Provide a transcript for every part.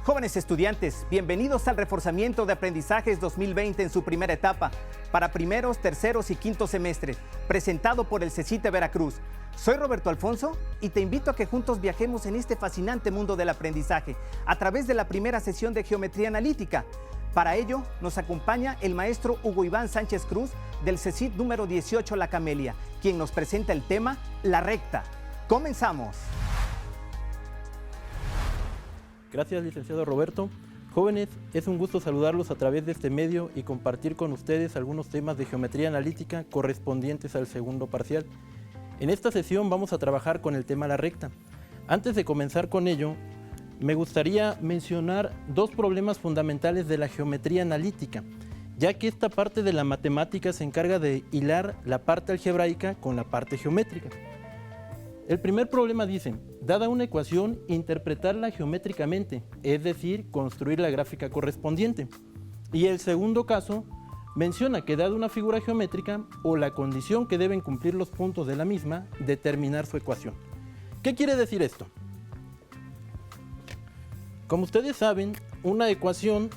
Jóvenes estudiantes, bienvenidos al Reforzamiento de Aprendizajes 2020 en su primera etapa, para primeros, terceros y quintos semestres, presentado por el CECIT de Veracruz. Soy Roberto Alfonso y te invito a que juntos viajemos en este fascinante mundo del aprendizaje a través de la primera sesión de Geometría Analítica. Para ello, nos acompaña el maestro Hugo Iván Sánchez Cruz del CECIT número 18 La Camelia, quien nos presenta el tema La Recta. ¡Comenzamos! Gracias, licenciado Roberto. Jóvenes, es un gusto saludarlos a través de este medio y compartir con ustedes algunos temas de geometría analítica correspondientes al segundo parcial. En esta sesión vamos a trabajar con el tema la recta. Antes de comenzar con ello, me gustaría mencionar dos problemas fundamentales de la geometría analítica, ya que esta parte de la matemática se encarga de hilar la parte algebraica con la parte geométrica. El primer problema dice, dada una ecuación, interpretarla geométricamente, es decir, construir la gráfica correspondiente. Y el segundo caso menciona que dada una figura geométrica o la condición que deben cumplir los puntos de la misma, determinar su ecuación. ¿Qué quiere decir esto? Como ustedes saben, una ecuación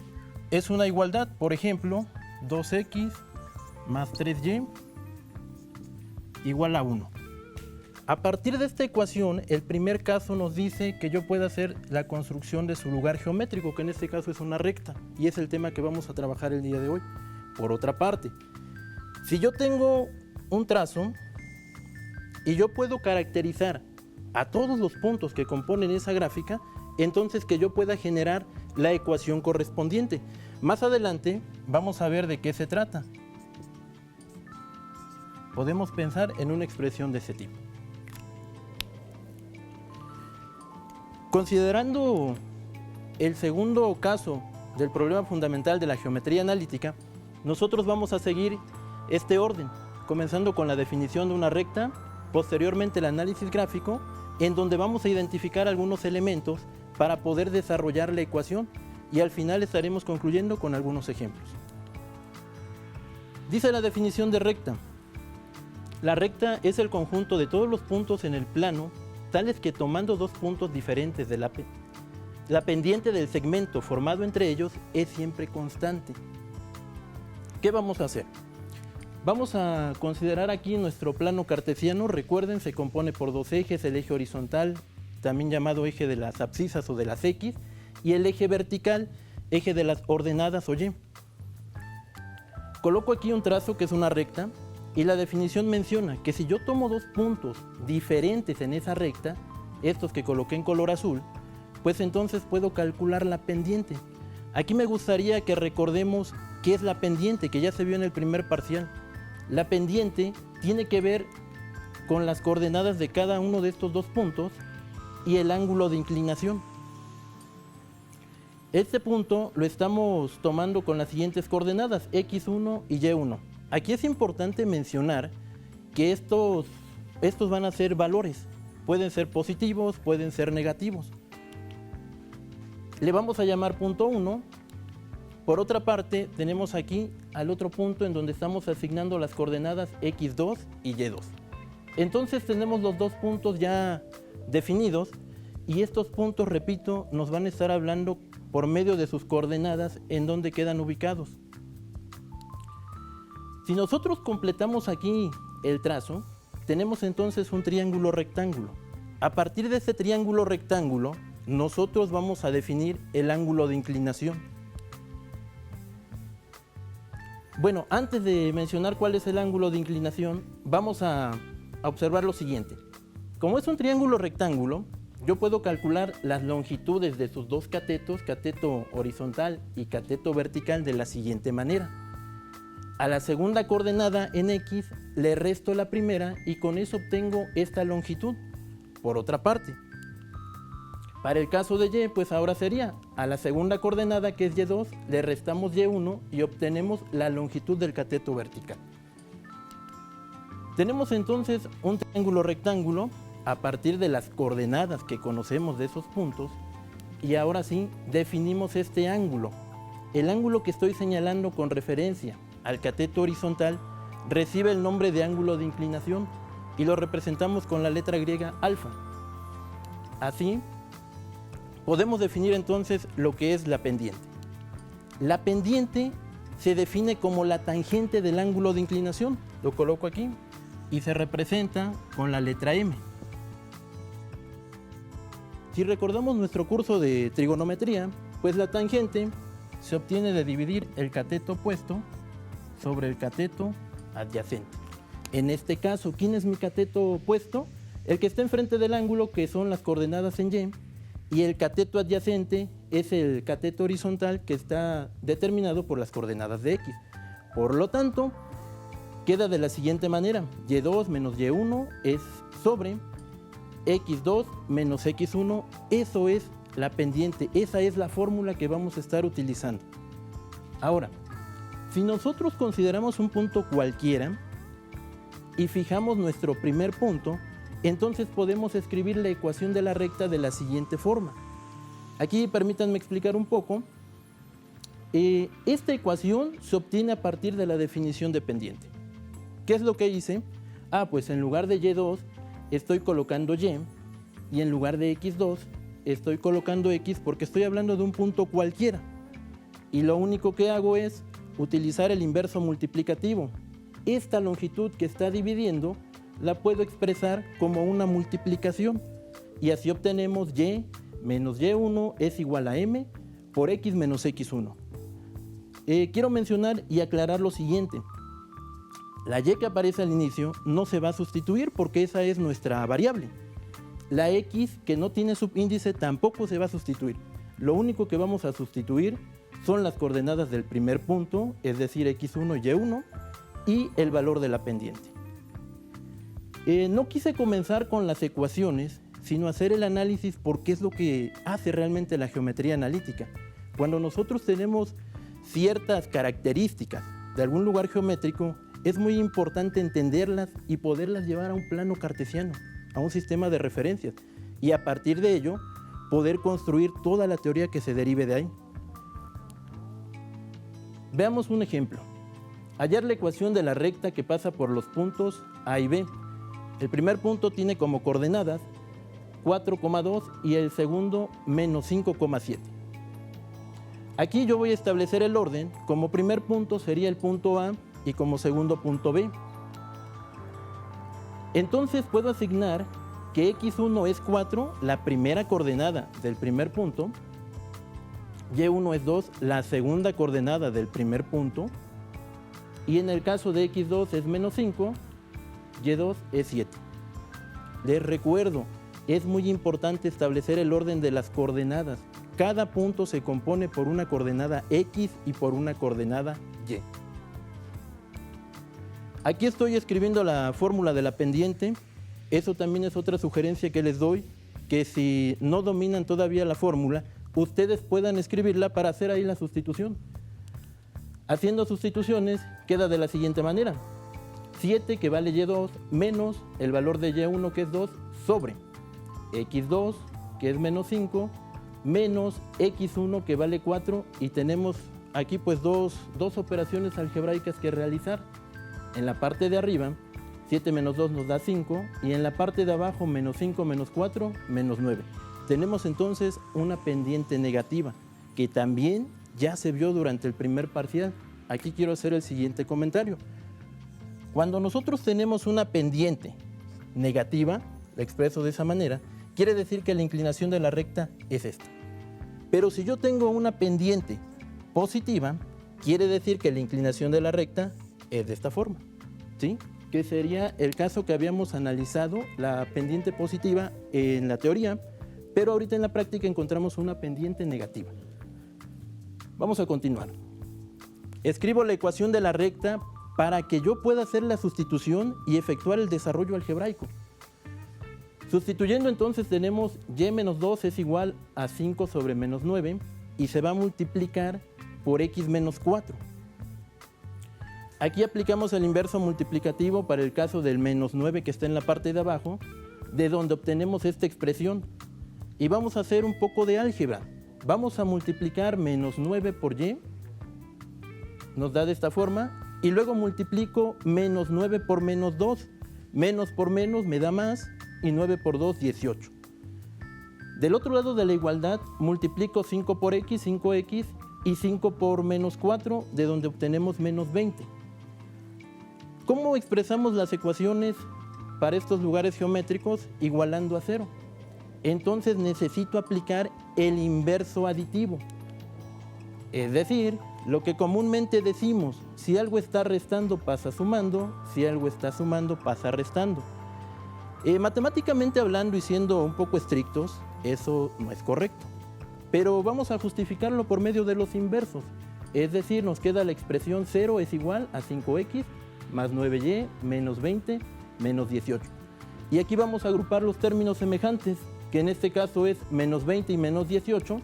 es una igualdad, por ejemplo, 2x más 3y igual a 1. A partir de esta ecuación, el primer caso nos dice que yo puedo hacer la construcción de su lugar geométrico, que en este caso es una recta, y es el tema que vamos a trabajar el día de hoy. Por otra parte, si yo tengo un trazo y yo puedo caracterizar a todos los puntos que componen esa gráfica, entonces que yo pueda generar la ecuación correspondiente. Más adelante vamos a ver de qué se trata. Podemos pensar en una expresión de ese tipo. Considerando el segundo caso del problema fundamental de la geometría analítica, nosotros vamos a seguir este orden, comenzando con la definición de una recta, posteriormente el análisis gráfico, en donde vamos a identificar algunos elementos para poder desarrollar la ecuación y al final estaremos concluyendo con algunos ejemplos. Dice la definición de recta. La recta es el conjunto de todos los puntos en el plano, tales que tomando dos puntos diferentes de la pendiente del segmento formado entre ellos es siempre constante. ¿Qué vamos a hacer? Vamos a considerar aquí nuestro plano cartesiano. Recuerden, se compone por dos ejes, el eje horizontal, también llamado eje de las abscisas o de las X, y el eje vertical, eje de las ordenadas o Y. Coloco aquí un trazo que es una recta, y la definición menciona que si yo tomo dos puntos diferentes en esa recta, estos que coloqué en color azul, pues entonces puedo calcular la pendiente. Aquí me gustaría que recordemos qué es la pendiente, que ya se vio en el primer parcial. La pendiente tiene que ver con las coordenadas de cada uno de estos dos puntos y el ángulo de inclinación. Este punto lo estamos tomando con las siguientes coordenadas, x1 y y1. Aquí es importante mencionar que estos van a ser valores. Pueden ser positivos, pueden ser negativos. Le vamos a llamar punto 1. Por otra parte, tenemos aquí al otro punto en donde estamos asignando las coordenadas x2 y y2. Entonces tenemos los dos puntos ya definidos y estos puntos, repito, nos van a estar hablando por medio de sus coordenadas en donde quedan ubicados. Si nosotros completamos aquí el trazo, tenemos entonces un triángulo rectángulo. A partir de este triángulo rectángulo, nosotros vamos a definir el ángulo de inclinación. Bueno, antes de mencionar cuál es el ángulo de inclinación, vamos a observar lo siguiente. Como es un triángulo rectángulo, yo puedo calcular las longitudes de sus dos catetos, cateto horizontal y cateto vertical, de la siguiente manera. A la segunda coordenada en X le resto la primera y con eso obtengo esta longitud. Por otra parte, para el caso de Y, pues ahora sería a la segunda coordenada, que es Y2, le restamos Y1 y obtenemos la longitud del cateto vertical. Tenemos entonces un triángulo rectángulo a partir de las coordenadas que conocemos de esos puntos y ahora sí definimos este ángulo. El ángulo que estoy señalando con referencia al cateto horizontal recibe el nombre de ángulo de inclinación y lo representamos con la letra griega alfa. Así, podemos definir entonces lo que es la pendiente. La pendiente se define como la tangente del ángulo de inclinación. Lo coloco aquí y se representa con la letra M. Si recordamos nuestro curso de trigonometría, pues la tangente se obtiene de dividir el cateto opuesto sobre el cateto adyacente. En este caso, ¿quién es mi cateto opuesto? El que está enfrente del ángulo, que son las coordenadas en Y, y el cateto adyacente es el cateto horizontal que está determinado por las coordenadas de X. Por lo tanto, queda de la siguiente manera: Y2 menos Y1 es sobre X2 menos X1. Eso es la pendiente, esa es la fórmula que vamos a estar utilizando. Ahora, si nosotros consideramos un punto cualquiera y fijamos nuestro primer punto, entonces podemos escribir la ecuación de la recta de la siguiente forma. Aquí permítanme explicar un poco. Esta ecuación se obtiene a partir de la definición de pendiente. ¿Qué es lo que hice? Pues en lugar de Y2 estoy colocando Y, y en lugar de X2 estoy colocando X, porque estoy hablando de un punto cualquiera. Y lo único que hago es utilizar el inverso multiplicativo. Esta longitud que está dividiendo la puedo expresar como una multiplicación, y así obtenemos Y menos Y1 es igual a M por X menos X1. Quiero mencionar y aclarar lo siguiente: la Y que aparece al inicio no se va a sustituir porque esa es nuestra variable. La X que no tiene subíndice tampoco se va a sustituir. Lo único que vamos a sustituir son las coordenadas del primer punto, es decir, X1 y Y1, y el valor de la pendiente. No quise comenzar con las ecuaciones, sino hacer el análisis, porque es lo que hace realmente la geometría analítica. Cuando nosotros tenemos ciertas características de algún lugar geométrico, es muy importante entenderlas y poderlas llevar a un plano cartesiano, a un sistema de referencias, y a partir de ello poder construir toda la teoría que se derive de ahí. Veamos un ejemplo. Hallar la ecuación de la recta que pasa por los puntos A y B. El primer punto tiene como coordenadas 4,2 y el segundo menos 5,7. Aquí yo voy a establecer el orden. Como primer punto sería el punto A y como segundo punto B. Entonces puedo asignar que X1 es 4, la primera coordenada del primer punto, Y1 es 2, la segunda coordenada del primer punto, y en el caso de X2 es menos 5, Y2 es 7. Les recuerdo, es muy importante establecer el orden de las coordenadas. Cada punto se compone por una coordenada X y por una coordenada Y. Aquí estoy escribiendo la fórmula de la pendiente. Eso también es otra sugerencia que les doy, que si no dominan todavía la fórmula, ustedes puedan escribirla para hacer ahí la sustitución. Haciendo sustituciones queda de la siguiente manera: 7, que vale Y2, menos el valor de Y1, que es 2, sobre X2, que es menos 5, menos X1, que vale 4, y tenemos aquí pues dos operaciones algebraicas que realizar. En la parte de arriba, 7 menos 2 nos da 5, y en la parte de abajo, menos 5 menos 4, menos 9. Tenemos entonces una pendiente negativa, que también ya se vio durante el primer parcial. Aquí quiero hacer el siguiente comentario. Cuando nosotros tenemos una pendiente negativa, la expreso de esa manera, quiere decir que la inclinación de la recta es esta. Pero si yo tengo una pendiente positiva, quiere decir que la inclinación de la recta es de esta forma, ¿sí? Que sería el caso que habíamos analizado, la pendiente positiva en la teoría, pero ahorita en la práctica encontramos una pendiente negativa. Vamos a continuar. Escribo la ecuación de la recta para que yo pueda hacer la sustitución y efectuar el desarrollo algebraico. Sustituyendo entonces tenemos Y menos 2 es igual a 5 sobre menos 9 y se va a multiplicar por X menos 4. Aquí aplicamos el inverso multiplicativo para el caso del menos 9 que está en la parte de abajo, de donde obtenemos esta expresión. Y vamos a hacer un poco de álgebra. Vamos a multiplicar menos 9 por Y, nos da de esta forma, y luego multiplico menos 9 por menos 2. Menos por menos me da más, y 9 por 2, 18. Del otro lado de la igualdad, multiplico 5 por x, 5x, y 5 por menos 4, de donde obtenemos menos 20. ¿Cómo expresamos las ecuaciones para estos lugares geométricos igualando a 0? Entonces necesito aplicar el inverso aditivo. Es decir, lo que comúnmente decimos, si algo está restando pasa sumando, si algo está sumando pasa restando. Matemáticamente hablando y siendo un poco estrictos, eso no es correcto. Pero vamos a justificarlo por medio de los inversos. Es decir, nos queda la expresión 0 es igual a 5x más 9y menos 20 menos 18. Y aquí vamos a agrupar los términos semejantes, que en este caso es menos 20 y menos 18,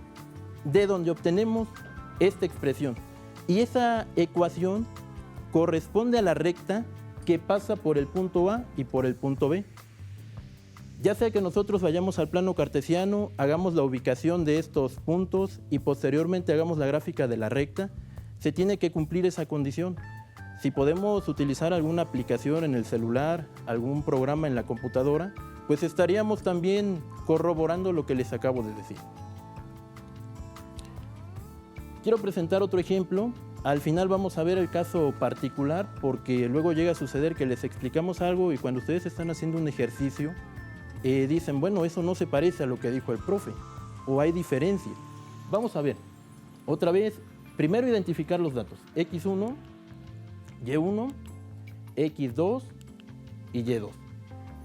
de donde obtenemos esta expresión. Y esa ecuación corresponde a la recta que pasa por el punto A y por el punto B. Ya sea que nosotros vayamos al plano cartesiano, hagamos la ubicación de estos puntos y posteriormente hagamos la gráfica de la recta, se tiene que cumplir esa condición. Si podemos utilizar alguna aplicación en el celular, algún programa en la computadora, pues estaríamos también corroborando lo que les acabo de decir. Quiero presentar otro ejemplo. Al final vamos a ver el caso particular porque luego llega a suceder que les explicamos algo y cuando ustedes están haciendo un ejercicio, dicen, bueno, eso no se parece a lo que dijo el profe, o hay diferencia. Vamos a ver, otra vez, primero identificar los datos, x1, y1, x2 y y2.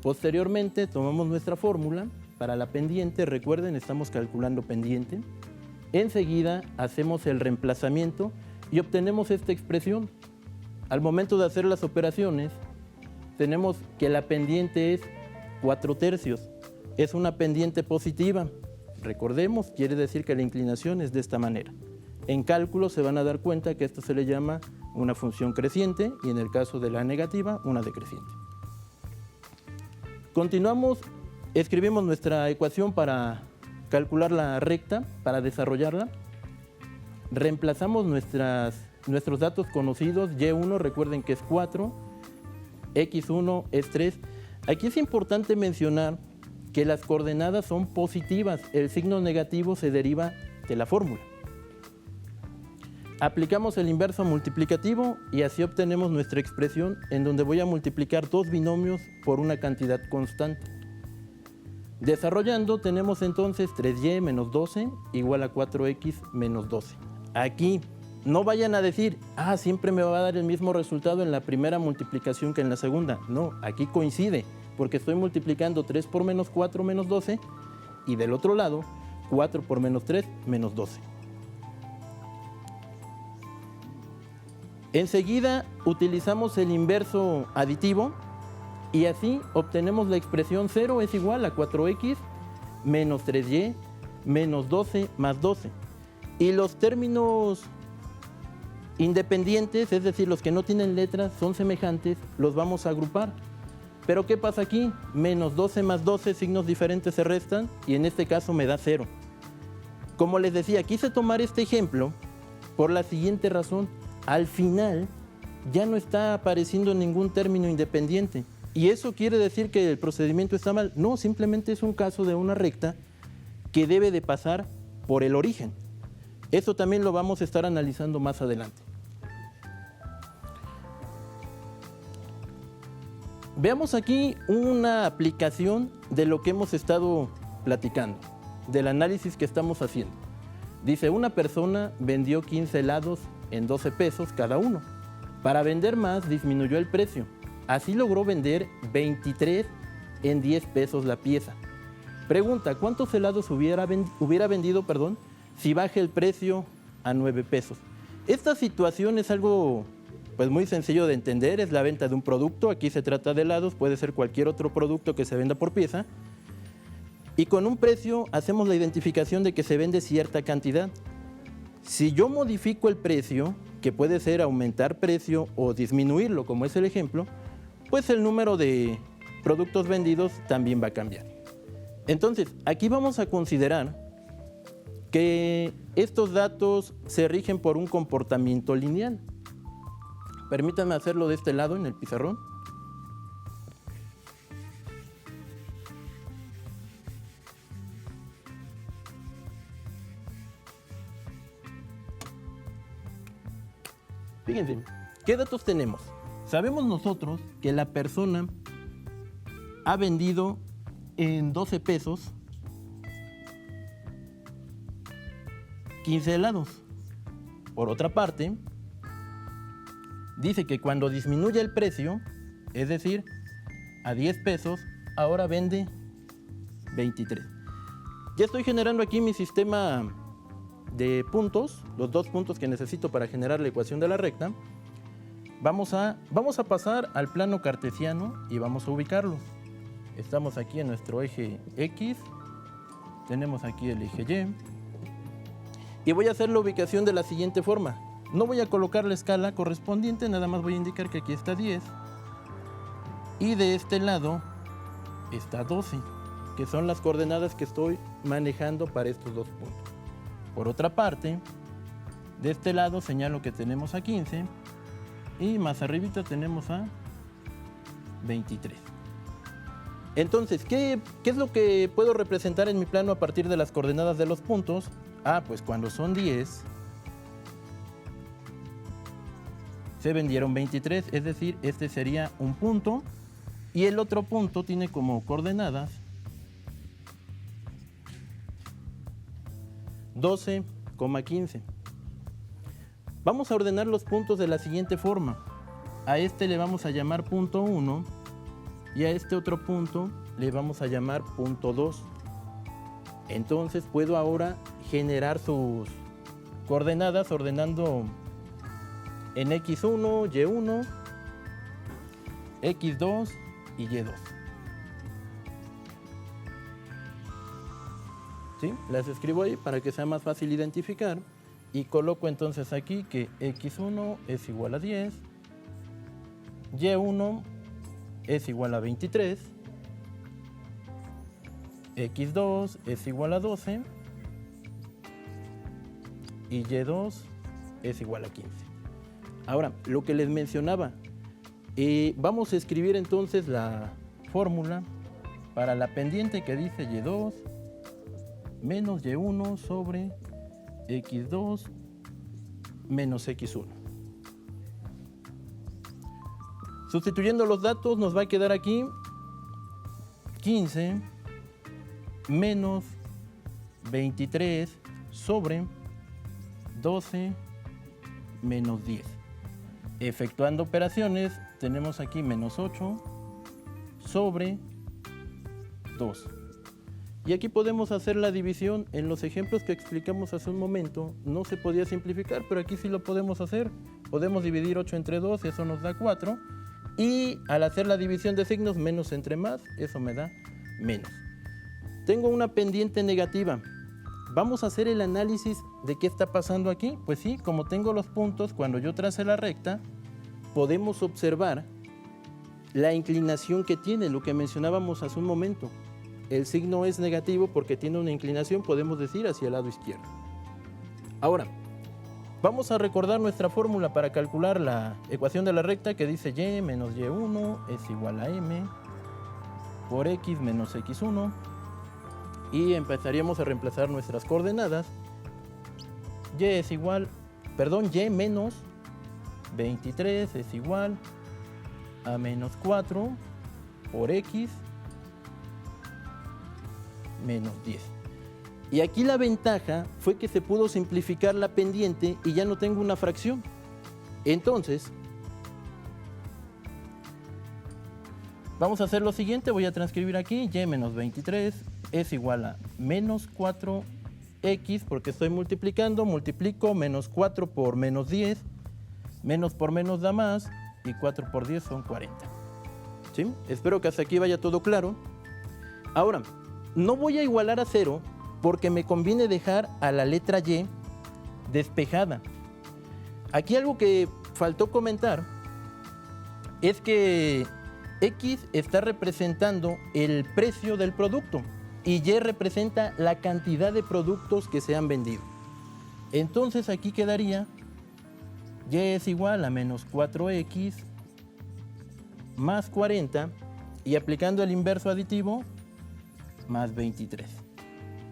Posteriormente tomamos nuestra fórmula para la pendiente, recuerden, estamos calculando pendiente. Enseguida hacemos el reemplazamiento y obtenemos esta expresión. Al momento de hacer las operaciones, tenemos que la pendiente es 4/3, es una pendiente positiva. Recordemos, quiere decir que la inclinación es de esta manera. En cálculo se van a dar cuenta que esto se le llama una función creciente y en el caso de la negativa, una decreciente. Continuamos, escribimos nuestra ecuación para calcular la recta, para desarrollarla. Reemplazamos nuestros datos conocidos, y1 recuerden que es 4, x1 es 3. Aquí es importante mencionar que las coordenadas son positivas, el signo negativo se deriva de la fórmula. Aplicamos el inverso multiplicativo y así obtenemos nuestra expresión en donde voy a multiplicar dos binomios por una cantidad constante. Desarrollando tenemos entonces 3y menos 12 igual a 4x menos 12. Aquí no vayan a decir, siempre me va a dar el mismo resultado en la primera multiplicación que en la segunda. No, aquí coincide, porque estoy multiplicando 3 por menos 4 menos 12 y del otro lado 4 por menos 3 menos 12. Enseguida utilizamos el inverso aditivo y así obtenemos la expresión 0 es igual a 4x menos 3y menos 12 más 12. Y los términos independientes, es decir, los que no tienen letras, son semejantes, los vamos a agrupar. Pero ¿qué pasa aquí? Menos 12 más 12, signos diferentes se restan y en este caso me da 0. Como les decía, quise tomar este ejemplo por la siguiente razón. Al final ya no está apareciendo ningún término independiente. ¿Y eso quiere decir que el procedimiento está mal? No, simplemente es un caso de una recta que debe de pasar por el origen. Eso también lo vamos a estar analizando más adelante. Veamos aquí una aplicación de lo que hemos estado platicando, del análisis que estamos haciendo. Dice, una persona vendió 15 helados en 12 pesos cada uno. Para vender más disminuyó el precio. Así logró vender 23 en 10 pesos la pieza. Pregunta, ¿cuántos helados hubiera vendido si baja el precio a 9 pesos? Esta situación es algo muy sencillo de entender, es la venta de un producto, aquí se trata de helados, puede ser cualquier otro producto que se venda por pieza, y con un precio hacemos la identificación de que se vende cierta cantidad. Si yo modifico el precio, que puede ser aumentar precio o disminuirlo, como es el ejemplo, pues el número de productos vendidos también va a cambiar. Entonces, aquí vamos a considerar que estos datos se rigen por un comportamiento lineal. Permítanme hacerlo de este lado en el pizarrón. Fíjense, ¿qué datos tenemos? Sabemos nosotros que la persona ha vendido en 12 pesos 15 helados. Por otra parte, dice que cuando disminuye el precio, es decir, a 10 pesos, ahora vende 23. Ya estoy generando aquí mi sistema de puntos, los 2 puntos que necesito para generar la ecuación de la recta. Vamos a pasar al plano cartesiano y vamos a ubicarlos. Estamos aquí en nuestro eje X, tenemos aquí el eje Y, y voy a hacer la ubicación de la siguiente forma. No voy a colocar la escala correspondiente, nada más voy a indicar que aquí está 10, y de este lado está 12, que son las coordenadas que estoy manejando para estos 2 puntos. Por otra parte, de este lado señalo que tenemos a 15, y más arribita tenemos a 23. Entonces, ¿qué es lo que puedo representar en mi plano a partir de las coordenadas de los puntos? Pues cuando son 10, se vendieron 23, es decir, este sería un punto, y el otro punto tiene como coordenadas 12,15. Vamos a ordenar los puntos de la siguiente forma. A este le vamos a llamar punto 1 y a este otro punto le vamos a llamar punto 2. Entonces puedo ahora generar sus coordenadas ordenando en X1, Y1, X2 y Y2. ¿Sí? Las escribo ahí para que sea más fácil identificar y coloco entonces aquí que X1 es igual a 10, Y1 es igual a 23, X2 es igual a 12 y Y2 es igual a 15. Ahora, lo que les mencionaba, vamos a escribir entonces la fórmula para la pendiente que dice Y2 menos Y1 sobre X2 menos X1. Sustituyendo los datos nos va a quedar aquí 15 menos 23 sobre 12 menos 10. Efectuando operaciones tenemos aquí menos 8 sobre 2. Y aquí podemos hacer la división. En los ejemplos que explicamos hace un momento no se podía simplificar, pero aquí sí lo podemos hacer. Podemos dividir 8 entre 2, eso nos da 4. Y al hacer la división de signos, menos entre más, eso me da menos. Tengo una pendiente negativa. Vamos a hacer el análisis de qué está pasando aquí. Pues sí, como tengo los puntos, cuando yo trace la recta, podemos observar la inclinación que tiene, lo que mencionábamos hace un momento. El signo es negativo porque tiene una inclinación, podemos decir, hacia el lado izquierdo. Ahora, vamos a recordar nuestra fórmula para calcular la ecuación de la recta que dice y menos y1 es igual a m por x menos x1. Y empezaríamos a reemplazar nuestras coordenadas. Y menos 23 es igual a menos 4 por x menos 10. Y aquí la ventaja fue que se pudo simplificar la pendiente y ya no tengo una fracción. Entonces, vamos a hacer lo siguiente, voy a transcribir aquí, y menos 23 es igual a menos 4x, porque estoy multiplicando, multiplico menos 4 por menos 10, menos por menos da más, y 4 por 10 son 40. ¿Sí? Espero que hasta aquí vaya todo claro. Ahora, no voy a igualar a 0 porque me conviene dejar a la letra Y despejada. Aquí algo que faltó comentar es que X está representando el precio del producto y Y representa la cantidad de productos que se han vendido. Entonces aquí quedaría Y es igual a menos 4X más 40 y aplicando el inverso aditivo más 23.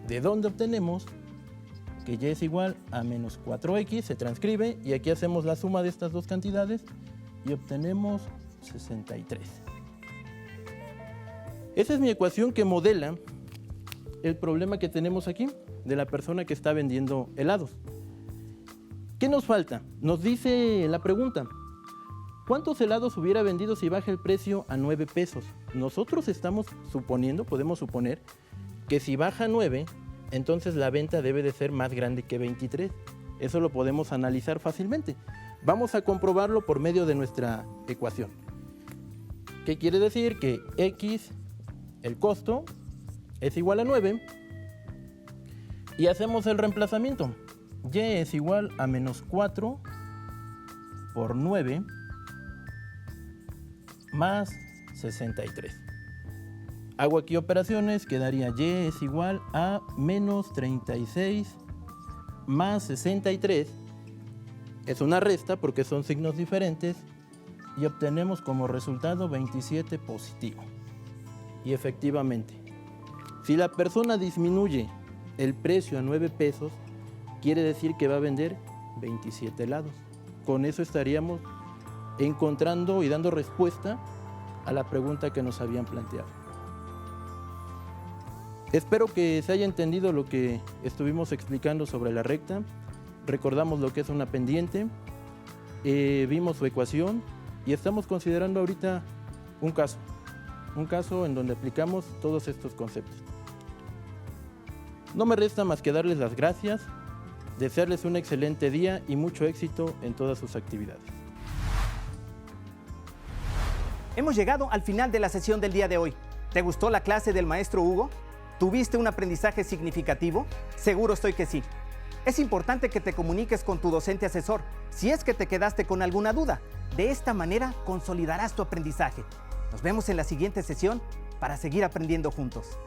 ¿De dónde obtenemos que y es igual a menos 4x, se transcribe y aquí hacemos la suma de estas dos cantidades y obtenemos 63. Esa es mi ecuación que modela el problema que tenemos aquí de la persona que está vendiendo helados. ¿Qué nos falta? Nos dice la pregunta, ¿cuántos helados hubiera vendido si baja el precio a 9 pesos? Nosotros estamos suponiendo, podemos suponer, que si baja a 9, entonces la venta debe de ser más grande que 23. Eso lo podemos analizar fácilmente. Vamos a comprobarlo por medio de nuestra ecuación. ¿Qué quiere decir? Que X, el costo, es igual a 9 y hacemos el reemplazamiento. Y es igual a menos 4 por 9 más 63. Hago aquí operaciones, quedaría y es igual a menos 36 más 63. Es una resta porque son signos diferentes y obtenemos como resultado 27 positivo. Y efectivamente, si la persona disminuye el precio a 9 pesos, quiere decir que va a vender 27 helados. Con eso estaríamos encontrando y dando respuesta a la pregunta que nos habían planteado. Espero que se haya entendido lo que estuvimos explicando sobre la recta. Recordamos lo que es una pendiente, vimos su ecuación y estamos considerando ahorita un caso en donde aplicamos todos estos conceptos. No me resta más que darles las gracias, desearles un excelente día y mucho éxito en todas sus actividades. Hemos llegado al final de la sesión del día de hoy. ¿Te gustó la clase del maestro Hugo? ¿Tuviste un aprendizaje significativo? Seguro estoy que sí. Es importante que te comuniques con tu docente asesor si es que te quedaste con alguna duda. De esta manera consolidarás tu aprendizaje. Nos vemos en la siguiente sesión para seguir aprendiendo juntos.